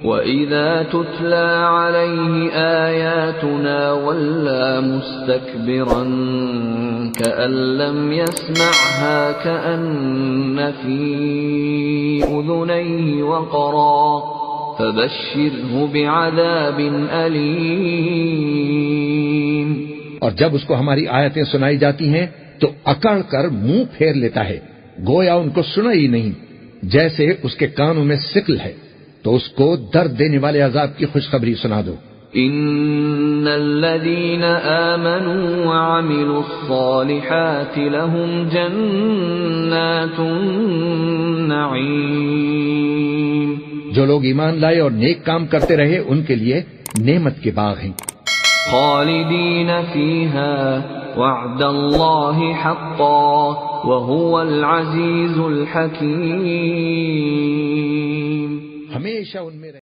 وَإِذَا تُتْلَى عَلَيْهِ آيَاتُنَا وَلَّى مُسْتَكْبِرًا كَأَن لَّمْ يَسْمَعْهَا كَأَنَّ فِي أُذُنَيْهِ وَقْرًا فَبَشِّرْهُ بِعَذَابٍ أَلِيمٍ۔ اور جب اس کو ہماری آیتیں سنائی جاتی ہیں تو اکڑ کر منہ پھیر لیتا ہے، گویا ان کو سنا ہی نہیں، جیسے اس کے کانوں میں سکل ہے۔ تو اس کو درد دینے والے عذاب کی خوشخبری سنا دو۔ ان الذين آمنوا وعملوا الصالحات لهم جنات النعيم، جو لوگ ایمان لائے اور نیک کام کرتے رہے ان کے لیے نعمت کے باغ ہیں، خالدین فیہا وعد اللہ حقا وهو العزیز الحکیم، ہمیشہ ان میں